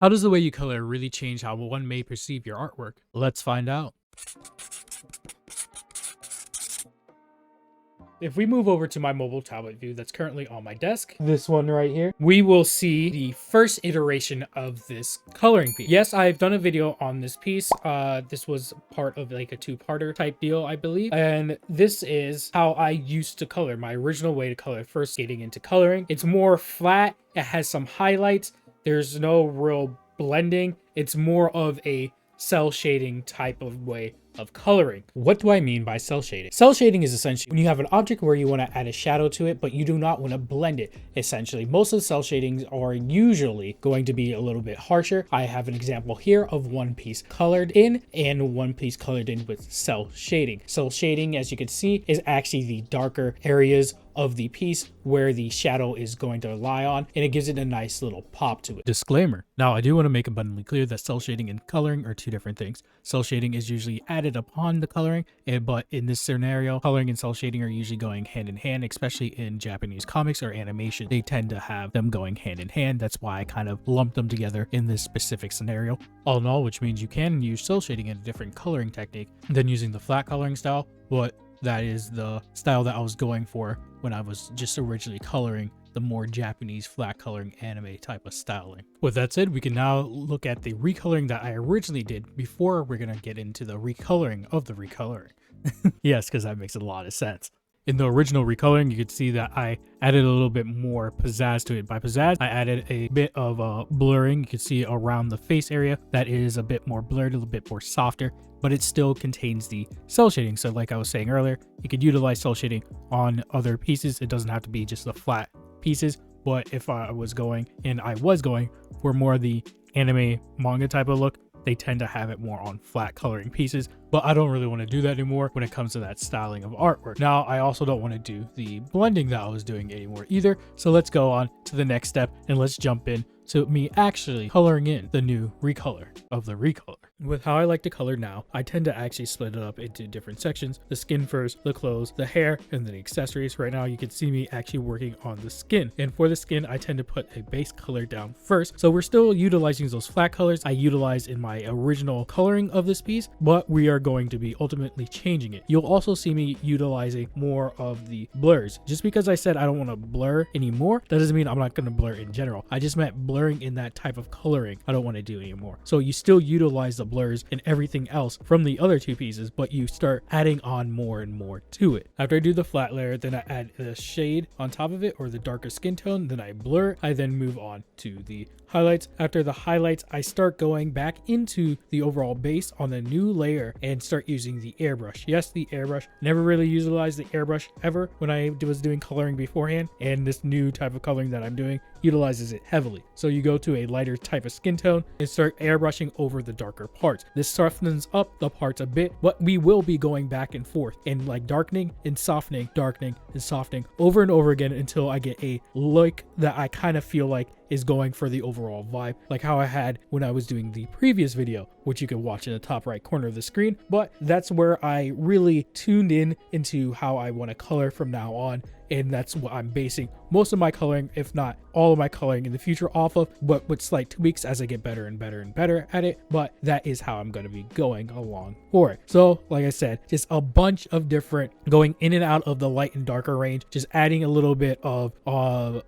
How does the way you color really change how one may perceive your artwork? Let's find out. If we move over to my mobile tablet view that's currently on my desk, this one right here, we will see the first iteration of this coloring piece. Yes, I've done a video on this piece. This was part of like a two-parter type deal, I believe. And this is how I used to color, my original way to color first getting into coloring. It's more flat. It has some highlights. There's no real blending. It's more of a cell shading type of way of coloring. What do I mean by cell shading? Cell shading is essentially when you have an object where you want to add a shadow to it, but you do not want to blend it. Essentially, most of the cell shadings are usually going to be a little bit harsher. I have an example here of one piece colored in and one piece colored in with cell shading. Cell shading, as you can see, is actually the darker areas of the piece where the shadow is going to lie on, and it gives it a nice little pop to it. Disclaimer. Now, I do want to make abundantly clear that cell shading and coloring are two different things. Cell shading is usually added upon the coloring, but in this scenario, coloring and cell shading are usually going hand in hand, especially in Japanese comics or animation. They tend to have them going hand in hand. That's why I kind of lumped them together in this specific scenario. All in all, which means you can use cell shading in a different coloring technique than using the flat coloring style, but that is the style that I was going for when I was just originally coloring the more Japanese flat coloring anime type of styling. With that said, we can now look at the recoloring that I originally did before we're going to get into the recoloring of the recoloring. Yes, because that makes a lot of sense. In the original recoloring, you could see that I added a little bit more pizzazz to it. By pizzazz, I added a bit of blurring. You can see around the face area that is a bit more blurred, a little bit more softer, but it still contains the cell shading. So like I was saying earlier, you could utilize cell shading on other pieces. It doesn't have to be just the flat pieces, but if I was going for more of the anime manga type of look, they tend to have it more on flat coloring pieces, but I don't really want to do that anymore when it comes to that styling of artwork. Now, I also don't want to do the blending that I was doing anymore either. So let's go on to the next step and let's jump in to me actually coloring in the new recolor of the recolor. With how I like to color now, I tend to actually split it up into different sections: the skin first, the clothes, the hair, and then the accessories. Right now you can see me actually working on the skin, and for the skin I tend to put a base color down first. So we're still utilizing those flat colors I utilized in my original coloring of this piece, but we are going to be ultimately changing it. You'll also see me utilizing more of the blurs. Just because I said I don't want to blur anymore, that doesn't mean I'm not going to blur in general. I just meant blurring in that type of coloring I don't want to do anymore. So you still utilize the blurs and everything else from the other two pieces, but you start adding on more and more to it. After I do the flat layer, then I add the shade on top of it, or the darker skin tone, then I blur. I then move on to the highlights. After the highlights, I start going back into the overall base on the new layer and start using the airbrush. Yes, the airbrush. Never really utilized the airbrush ever when I was doing coloring beforehand, and this new type of coloring that I'm doing utilizes it heavily. So you go to a lighter type of skin tone and start airbrushing over the darker parts. This softens up the parts a bit, but we will be going back and forth and like darkening and softening over and over again until I get a look that I kind of feel like is going for the overall vibe, like how I had when I was doing the previous video, which you can watch in the top right corner of the screen. But that's where I really tuned in into how I want to color from now on, and that's what I'm basing most of my coloring, if not all of my coloring in the future, off of, but with slight tweaks as I get better and better and better at it. But that is how I'm going to be going along for it. So like I said, just a bunch of different going in and out of the light and darker range, just adding a little bit of the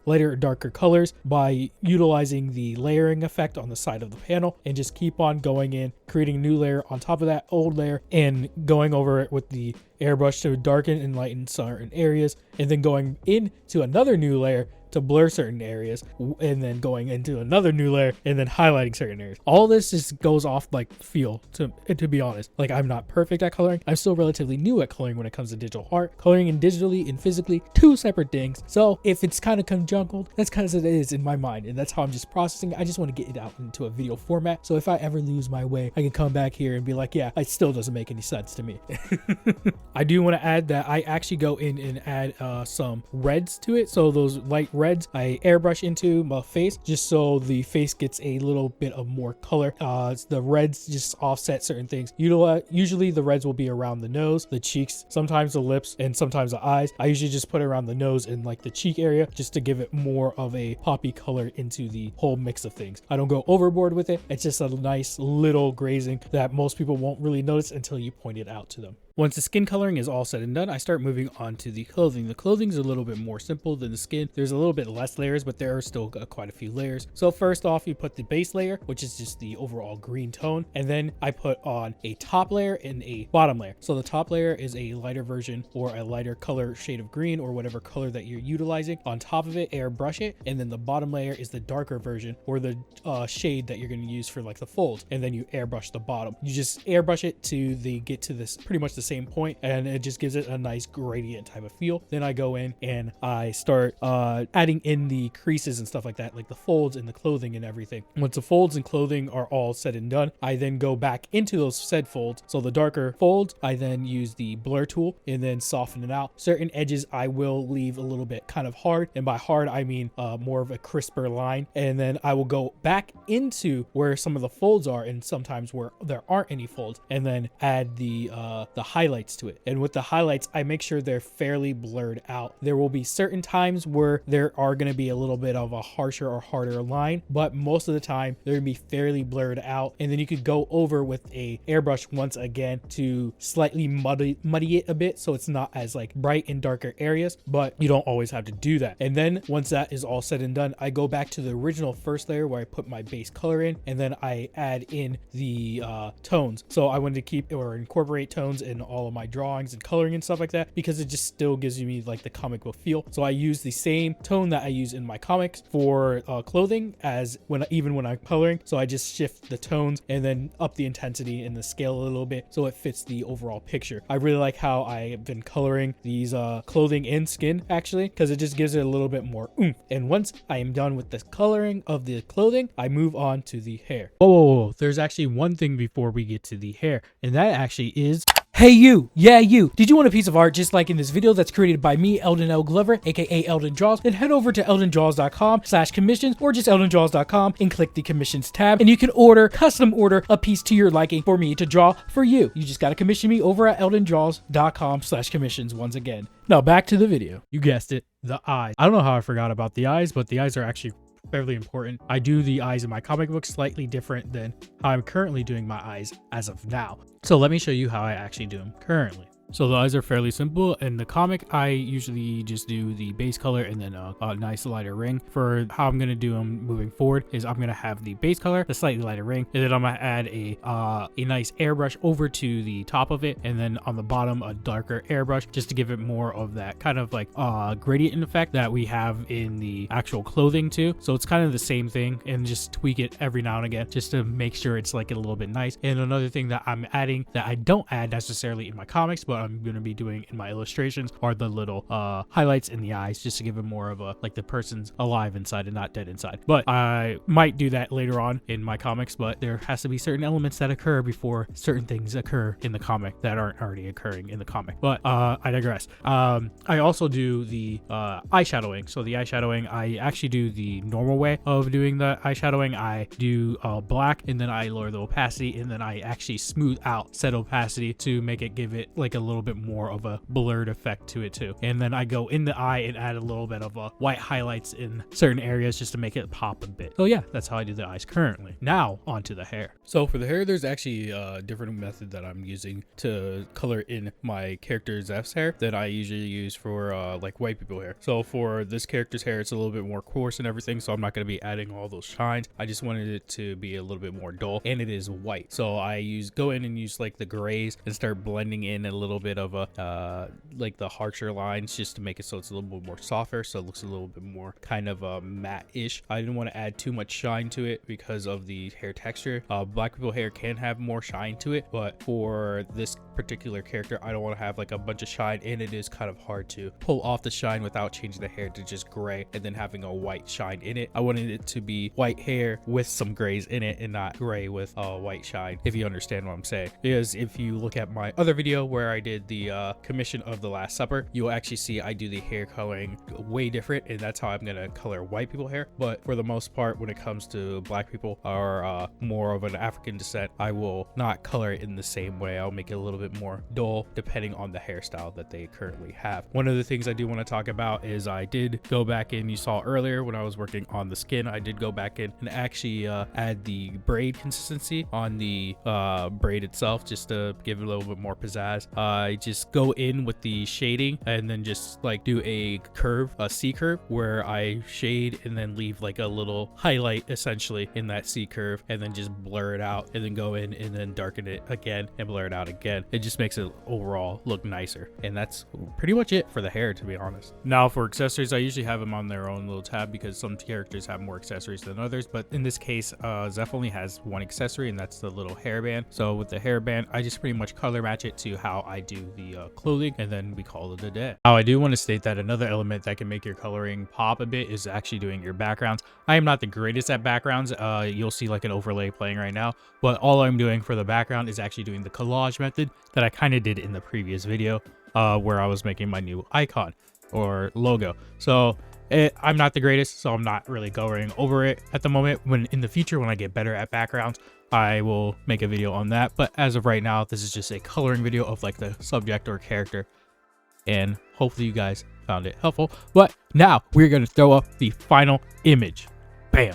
lighter darker colors by utilizing the layering effect on the side of the panel, and just keep on going in, creating a new layer on top of that old layer and going over it with the airbrush to darken and lighten certain areas, and then going into another new layer to blur certain areas, and then going into another new layer and then highlighting certain areas. All this just goes off like feel, to be honest. Like, I'm not perfect at coloring. I'm still relatively new at coloring when it comes to digital art. Coloring and digitally and physically, two separate things. So if it's kind of conjungled, that's kind of what it is in my mind, and that's how I'm just processing it. I just want to get it out into a video format, so if I ever lose my way, I can come back here and be like, yeah, it still doesn't make any sense to me. I do want to add that I actually go in and add some reds to it, so those light reds I airbrush into my face just so the face gets a little bit of more color. The reds just offset certain things. Usually the reds will be around the nose, the cheeks, sometimes the lips, and sometimes the eyes. I usually just put it around the nose and like the cheek area just to give it more of a poppy color into the whole mix of things. I don't go overboard with it. It's just a nice little grazing that most people won't really notice until you point it out to them. Once the skin coloring is all said and done, I start moving on to the clothing. The clothing is a little bit more simple than the skin. There's a little bit less layers, but there are still quite a few layers. So first off, you put the base layer, which is just the overall green tone. And then I put on a top layer and a bottom layer. So the top layer is a lighter version or a lighter color shade of green or whatever color that you're utilizing. On top of it, airbrush it. And then the bottom layer is the darker version or the shade that you're going to use for like the folds. And then you airbrush the bottom. You just airbrush it to get to this pretty much the same point, and it just gives it a nice gradient type of feel. Then I go in and I start adding in the creases and stuff like that, like the folds and the clothing and everything. Once the folds and clothing are all said and done, I then go back into those said folds. So the darker folds, I then use the blur tool and then soften it out. Certain edges I will leave a little bit kind of hard, and by hard I mean more of a crisper line. And then I will go back into where some of the folds are and sometimes where there aren't any folds, and then add the highlights to it. And with the highlights, I make sure they're fairly blurred out. There will be certain times where there are going to be a little bit of a harsher or harder line, but most of the time they're going to be fairly blurred out. And then you could go over with a airbrush once again to slightly muddy it a bit so it's not as like bright in darker areas, but you don't always have to do that. And then once that is all said and done, I go back to the original first layer where I put my base color in, and then I add in the tones. So I wanted to keep or incorporate tones in all of my drawings and coloring and stuff like that because it just still gives me like the comic book feel. So I use the same tone that I use in my comics for clothing as when I'm coloring. So I just shift the tones and then up the intensity and the scale a little bit so it fits the overall picture. I really like how I have been coloring these clothing and skin actually, because it just gives it a little bit more oomph. And once I am done with the coloring of the clothing, I move on to the hair. Whoa. There's actually one thing before we get to the hair, and that actually is hey you, yeah you, did you want a piece of art just like in this video that's created by me, Eldon L. Glover, aka Eldon Draws? Then head over to eldondraws.com/commissions or just eldondraws.com and click the commissions tab, and you can custom order a piece to your liking for me to draw for you. You just gotta commission me over at eldondraws.com/commissions once again. Now back to the video. You guessed it, the eyes. I don't know how I forgot about the eyes, but the eyes are actually fairly important. I do the eyes in my comic book slightly different than how I'm currently doing my eyes as of now. So let me show you how I actually do them currently. So the eyes are fairly simple. In the comic, I usually just do the base color and then a nice lighter ring. For how I'm going to do them moving forward is I'm going to have the base color, the slightly lighter ring, and then I'm going to add a nice airbrush over to the top of it, and then on the bottom a darker airbrush just to give it more of that kind of like gradient effect that we have in the actual clothing too. So it's kind of the same thing, and just tweak it every now and again just to make sure it's like a little bit nice. And another thing that I'm adding that I don't add necessarily in my comics, but I'm going to be doing in my illustrations are the little highlights in the eyes, just to give it more of a like the person's alive inside and not dead inside. But I might do that later on in my comics, but there has to be certain elements that occur before certain things occur in the comic that aren't already occurring in the comic. But I digress. I also do the eyeshadowing. So the eyeshadowing, I actually do the normal way of doing the eyeshadowing. I do black, and then I lower the opacity, and then I actually smooth out said opacity to make it give it like a little bit more of a blurred effect to it too. And then I go in the eye and add a little bit of white highlights in certain areas just to make it pop a bit. So yeah, that's how I do the eyes currently. Now onto the hair. So for the hair, there's actually a different method that I'm using to color in my character Zeph's hair that I usually use for like white people hair. So for this character's hair, it's a little bit more coarse and everything, so I'm not going to be adding all those shines. I just wanted it to be a little bit more dull, and it is white. So I go in and use like the grays and start blending in a little bit of like the harsher lines just to make it so it's a little bit more softer, so it looks a little bit more kind of matte-ish. I didn't want to add too much shine to it because of the hair texture. Black people hair can have more shine to it, but for this particular character, I don't want to have like a bunch of shine, and it is kind of hard to pull off the shine without changing the hair to just gray and then having a white shine in it. I wanted it to be white hair with some grays in it and not gray with white shine, if you understand what I'm saying. Because if you look at my other video where I did did the commission of The Last Supper, you'll actually see I do the hair coloring way different, and that's how I'm gonna color white people hair. But for the most part, when it comes to black people or more of an African descent, I will not color it in the same way. I'll make it a little bit more dull depending on the hairstyle that they currently have. One of the things I do want to talk about is I did go back in, you saw earlier when I was working on the skin, I did go back in and actually add the braid consistency on the braid itself, just to give it a little bit more pizzazz. I just go in with the shading and then just like do a curve, a C curve, where I shade and then leave like a little highlight essentially in that C curve, and then just blur it out, and then go in and then darken it again and blur it out again. It just makes it overall look nicer, and that's pretty much it for the hair, to be honest. Now for accessories, I usually have them on their own little tab because some characters have more accessories than others, but in this case Zeph only has one accessory, and that's the little hairband. So with the hairband, I just pretty much color match it to how I do the clothing, and then we call it a day. Now I do want to state that another element that can make your coloring pop a bit is actually doing your backgrounds. I am not the greatest at backgrounds. You'll see like an overlay playing right now, but all I'm doing for the background is actually doing the collage method that I kind of did in the previous video where I was making my new icon or logo. So I'm not the greatest, so I'm not really going over it at the moment. When in the future, when I get better at backgrounds, I will make a video on that. But as of right now, this is just a coloring video of like the subject or character, and hopefully you guys found it helpful. But now we're going to throw up the final image. Bam.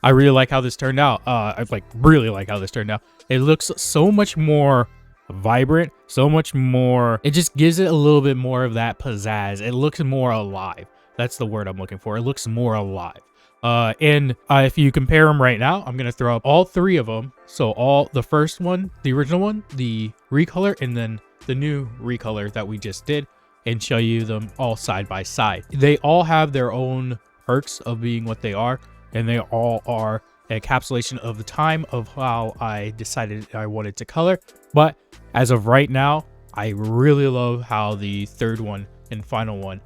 I really like how this turned out. I really like how this turned out. It looks so much more vibrant, so much more. It just gives it a little bit more of that pizzazz. It looks more alive. That's the word I'm looking for. It looks more alive. And if you compare them right now, I'm gonna throw up all three of them. So all the first one, the original one, the recolor, and then the new recolor that we just did, and show you them all side by side. They all have their own perks of being what they are, and they all are a encapsulation of the time of how I decided I wanted to color. But as of right now, I really love how the third one and final one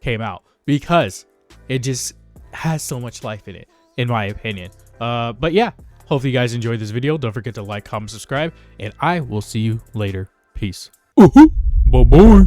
came out, because it just has so much life in it, in my opinion. But yeah, hopefully you guys enjoyed this video. Don't forget to like, comment, subscribe, and I will see you later. Peace. Bye bye.